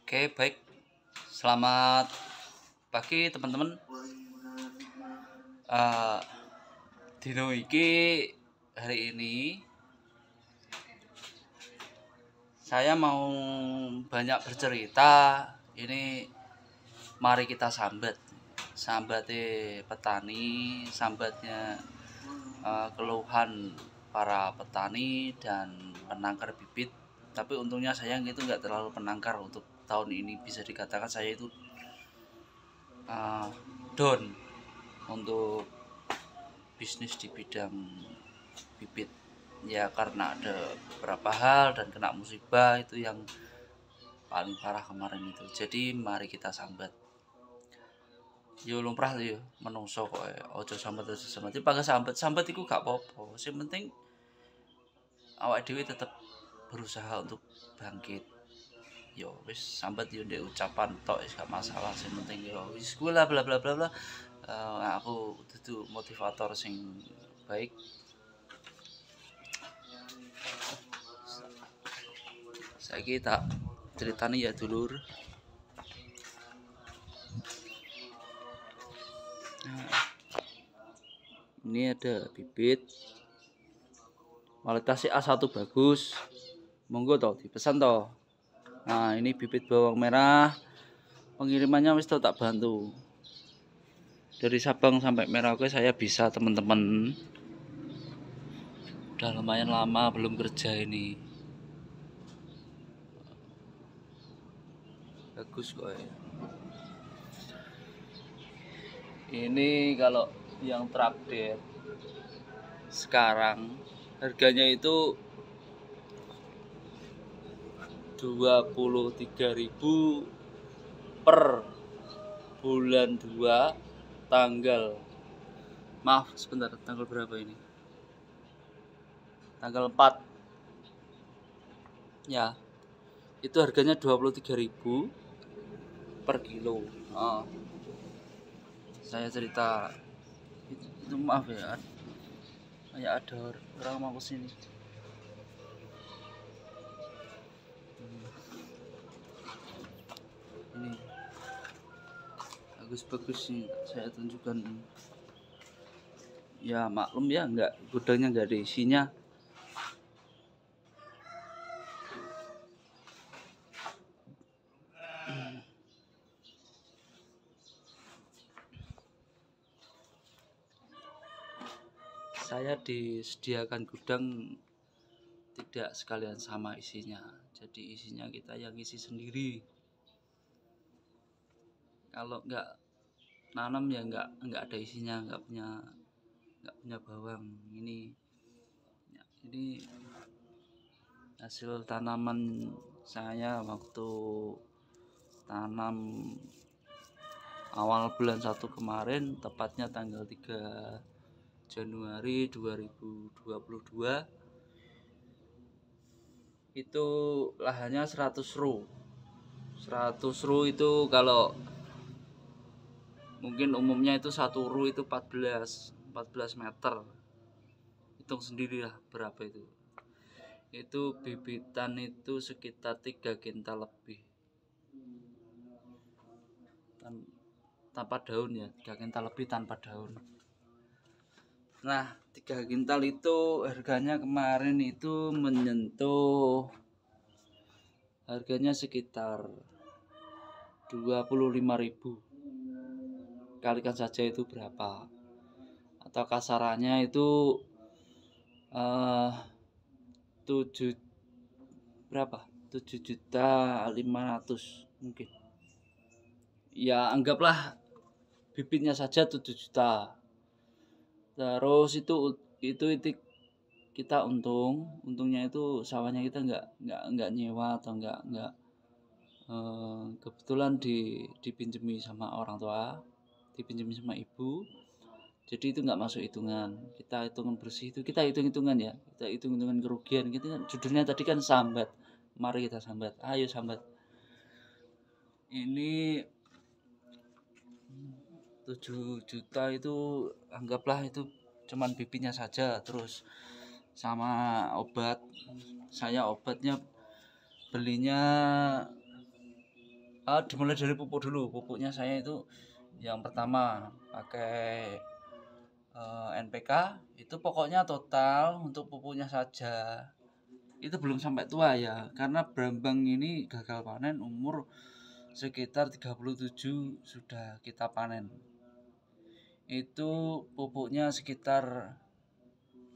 Oke, baik. Selamat pagi teman-teman. Eh Dino iki hari ini saya mau banyak bercerita. Ini mari kita sambatnya petani, sambatnya keluhan para petani dan penangkar bibit. Tapi untungnya saya itu nggak terlalu penangkar untuk tahun ini, bisa dikatakan saya itu down untuk bisnis di bidang bibit ya, karena ada beberapa hal dan kena musibah itu yang paling parah kemarin itu. Jadi mari kita sambat. Yo lumrah yo menungso kok ojo sambat pakai sambat itu gak apa-apa. Yang penting awak dewi tetap berusaha untuk bangkit. Yo wis sambat yo ndek ucapan tok wis gak masalah. Yang penting yo wis bla bla bla bla bla. Aku itu motivator sing baik. Saya kita ceritanya ya dulur. Nah, ini ada bibit kualitasnya A1 bagus, monggo toh dipesan toh. Nah ini bibit bawang merah, pengirimannya wis tak bantu dari Sabang sampai Merauke. Saya bisa teman-teman, udah lumayan lama belum kerja ini. Bagus kok ya. Ini kalau yang terupdate sekarang harganya itu 23.000 per bulan 2 tanggal, maaf sebentar, tanggal berapa ini? Tanggal 4 ya. Itu harganya 23.000 per kilo. Saya cerita itu maaf ya, kayak ada orang mau kesini. Ini bagus-bagus sih saya tunjukkan. Ya maklum ya, nggak, gudangnya nggak ada isinya. Saya disediakan gudang tidak sekalian sama isinya, jadi isinya kita yang isi sendiri. Kalau nggak nanam ya nggak ada isinya, nggak punya bawang. Ini hasil tanaman saya waktu tanam awal bulan 1 kemarin, tepatnya tanggal 3 Januari 2022. Itu lahannya 100 ro. 100 ro itu kalau mungkin umumnya itu 1 ro itu 14 meter. Hitung sendirilah berapa itu. Itu bibitan itu sekitar 3 kintal lebih. Tanpa daun ya, 3 kintal lebih tanpa daun. Nah 3 kintal itu harganya kemarin itu menyentuh harganya sekitar 25.000. Kalikan saja itu berapa, atau kasarannya itu 7.500.000 mungkin ya, anggaplah bibitnya saja 7 juta. Terus itu kita untungnya itu sawahnya kita nggak nyewa atau nggak kebetulan dipinjemi sama orang tua, dipinjemi sama ibu, jadi itu nggak masuk hitungan. Kita hitungan bersih itu kita hitungan ya, kita hitungan kerugian. Kita judulnya tadi kan sambat, mari kita sambat, ayo sambat. Ini 7 juta itu anggaplah itu cuman bibitnya saja, terus sama obat. Saya obatnya belinya Dimulai dari pupuk dulu. Pupuknya saya itu yang pertama pakai NPK, itu pokoknya total untuk pupuknya saja itu belum sampai tua ya, karena Brambang ini gagal panen umur sekitar 37 sudah kita panen. Itu pupuknya sekitar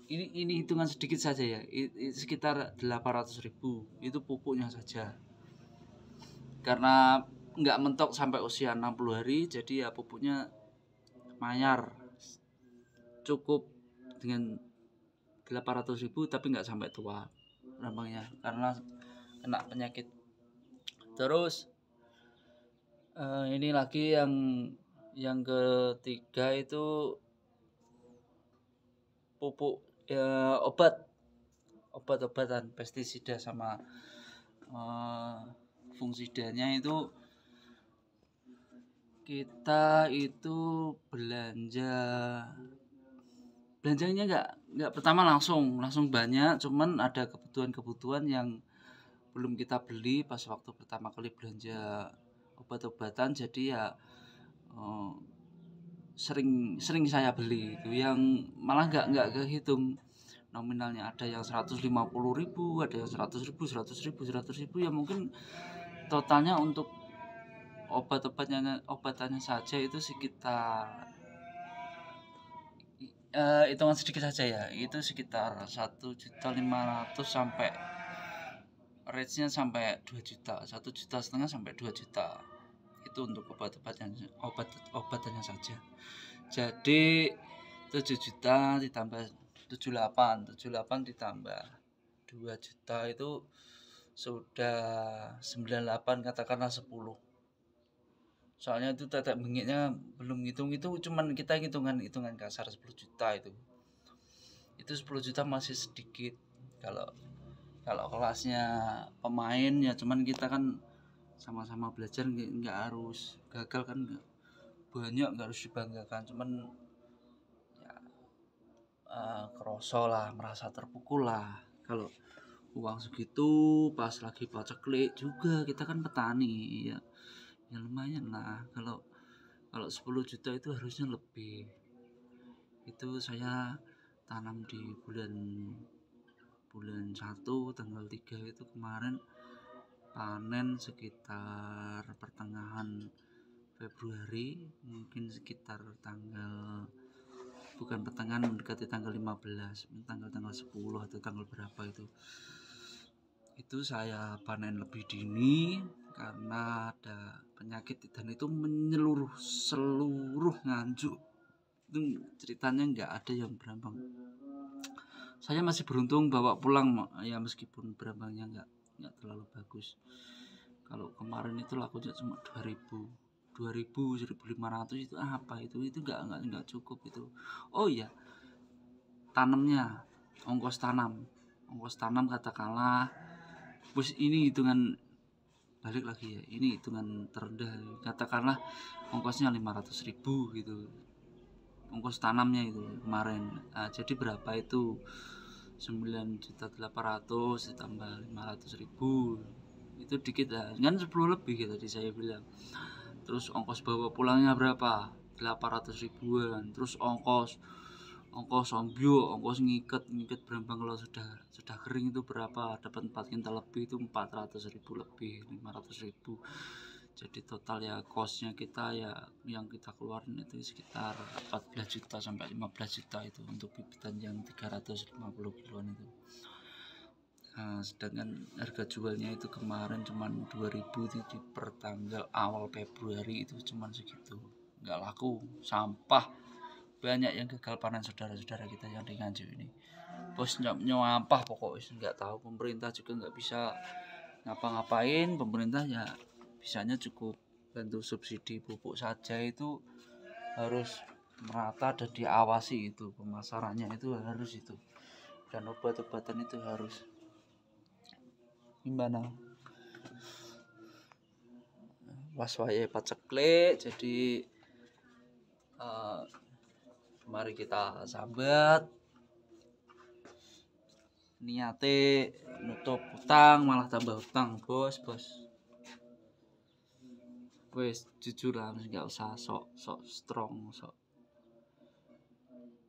ini hitungan sedikit saja ya, sekitar 800.000 itu pupuknya saja, karena nggak mentok sampai usia 60 hari, jadi ya pupuknya mayar cukup dengan 800.000 tapi nggak sampai tua brambangnya karena kena penyakit. Terus ini lagi yang ketiga itu pupuk ya, obat-obatan pestisida sama fungsidanya itu kita itu belanjanya nggak pertama langsung banyak, cuman ada kebutuhan yang belum kita beli pas waktu pertama kali belanja obat-obatan, jadi ya sering saya beli itu yang malah nggak kehitung nominalnya, ada yang 150.000, ada yang 100.000 ya, mungkin totalnya untuk obatannya saja itu sekitar hitungan sedikit saja ya, itu sekitar 1.500.000 sampai rate-nya sampai 2 juta, 1,5 juta sampai 2 juta itu untuk obatannya saja. Jadi 7 juta ditambah 78 ditambah 2 juta itu sudah 98, katakanlah 10. Soalnya itu tetek bengiknya belum ngitung, itu cuman kita hitungan kasar 10 juta itu 10 juta masih sedikit kalau kelasnya pemain ya, cuman kita kan sama-sama belajar, nggak harus gagal kan, nggak harus dibanggakan, cuman ya kerosol lah, merasa terpukul lah kalau uang segitu pas lagi paceklik juga, kita kan petani ya lumayan lah. Kalau 10 juta itu harusnya lebih. Itu saya tanam di bulan 1 tanggal 3 itu kemarin, panen sekitar pertengahan Februari, mungkin sekitar mendekati tanggal 15, tanggal 10 atau tanggal berapa itu saya panen lebih dini karena ada penyakit dan itu menyeluruh seluruh Nganjuk. Itu ceritanya nggak ada yang berambang. Saya masih beruntung bawa pulang ya, meskipun berambangnya nggak terlalu bagus. Kalau kemarin itu lakunya cuma 1.500 itu apa itu nggak cukup itu. Oh iya, tanamnya, ongkos tanam katakanlah, bos ini hitungan balik lagi ya, ini hitungan terendah, katakanlah ongkosnya 500.000 gitu, ongkos tanamnya itu kemarin. Jadi berapa itu 9.800.000 ditambah 500.000 itu dikit lah kan, 10 lebih tadi saya bilang. Terus ongkos bawa pulangnya berapa, 800.000-an. Terus ongkos ombyo, ongkos ngiket berambang kalau sudah kering itu berapa, dapat 4 kintal lebih itu 400.000 lebih, 500.000. Jadi total ya kosnya kita ya yang kita keluarin itu sekitar 14 juta sampai 15 juta itu untuk bibitan yang 350 kiloan itu. Sedangkan harga jualnya itu kemarin cuma 2.000 itu di pertanggal awal Februari itu cuma segitu, nggak laku, sampah banyak yang gagal panen saudara-saudara kita yang di Nganjuk ini. Bos nyampah pokoknya, nggak tahu, pemerintah juga nggak bisa ngapa-ngapain. Pemerintah ya bisanya cukup bantu subsidi pupuk saja, itu harus merata dan diawasi, itu pemasarannya itu harus itu, dan obat-obatan itu harus gimana waswaye paceklik. Jadi mari kita sambat, niate nutup utang malah tambah utang bos. Wes jujur lah, nggak usah sok strong, sok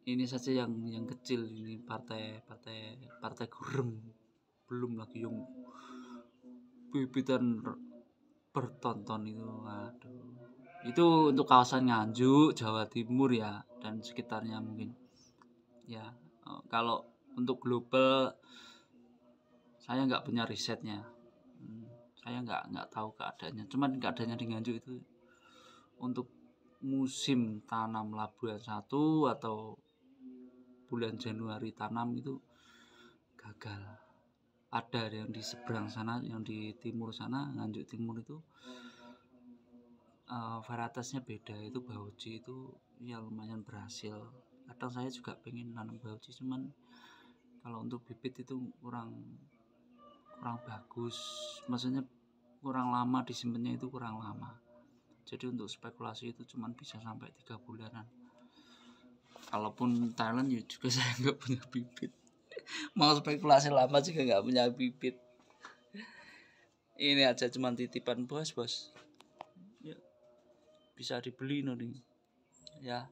ini saja yang kecil ini partai gurem, belum lagi yang bibitan bertonton itu, aduh. Itu untuk kawasan Nganjuk, Jawa Timur ya, dan sekitarnya mungkin. Ya, kalau untuk global saya nggak punya risetnya. Saya nggak tahu keadaannya. Cuman keadaannya di Nganjuk itu untuk musim tanam bulan 1 atau bulan Januari tanam itu gagal. Ada yang di seberang sana, yang di timur sana, Nganjuk Timur itu varietasnya beda. Itu Bauji itu ya lumayan berhasil. Kadang saya juga pengen nanam Bauji, cuman kalau untuk bibit itu kurang bagus, maksudnya kurang lama disimpannya, itu kurang lama. Jadi untuk spekulasi itu cuman bisa sampai 3 bulanan. Kalaupun Thailand ya juga saya nggak punya bibit. Mau spekulasi lama juga nggak punya bibit. Ini aja cuman titipan bos. Ya, bisa dibeli nih. Ya,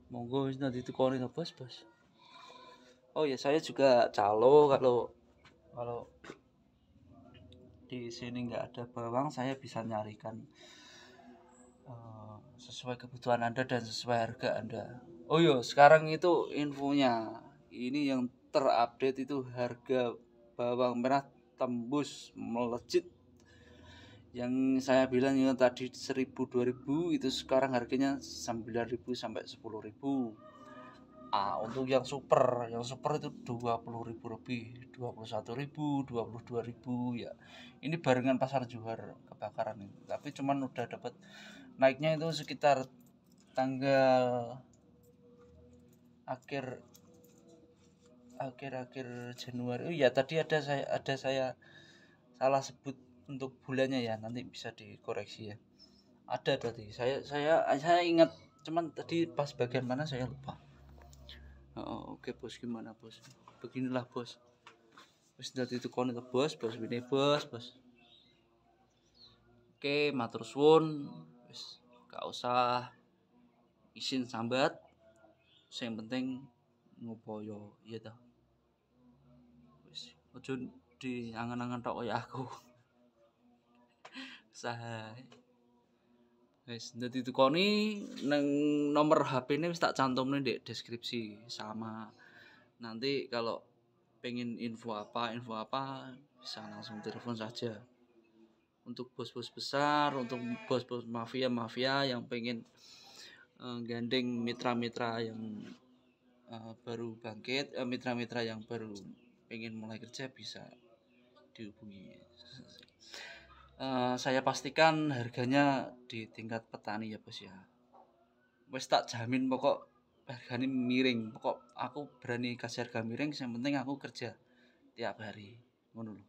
monggo nanti tukoni bos. Oh ya, saya juga calo kalau di sini nggak ada bawang, saya bisa nyarikan sesuai kebutuhan Anda dan sesuai harga Anda. Oh iya, sekarang itu infonya, ini yang terupdate itu harga bawang merah tembus melejit. Yang saya bilang yang tadi 1000 2000 itu sekarang harganya 9.000 sampai 10.000. Untuk yang super itu 20.000 lebih, 21.000, 22.000 ya. Ini barengan pasar Johar kebakaran ini. Tapi cuman udah dapat naiknya itu sekitar tanggal akhir Januari. Oh iya, tadi ada saya salah sebut untuk bulannya ya, nanti bisa dikoreksi ya. Ada tadi. Saya ingat, cuman tadi pas bagian mana saya lupa. Oke bos, gimana bos? Beginilah bos. Wis dadi tukone to bos ini bos. Oke, matur suwun. Wis gak usah isin sambat. Yang penting ngupaya, iya toh. Wis ojo diangan-angan tok kaya aku. Usaha. Wis dadi tukoni nang nomor HP ini wis tak cantumne di deskripsi. Sama nanti kalau pengen info apa bisa langsung telepon saja. Untuk bos-bos besar, untuk bos-bos mafia yang pengen gandeng mitra-mitra yang baru bangkit, mitra-mitra yang baru pengen mulai kerja bisa dihubungi. Saya pastikan harganya di tingkat petani ya bos ya. Wes tak jamin pokok harganya miring. Pokok aku berani kasih harga miring, yang penting aku kerja tiap hari. Ngono lho.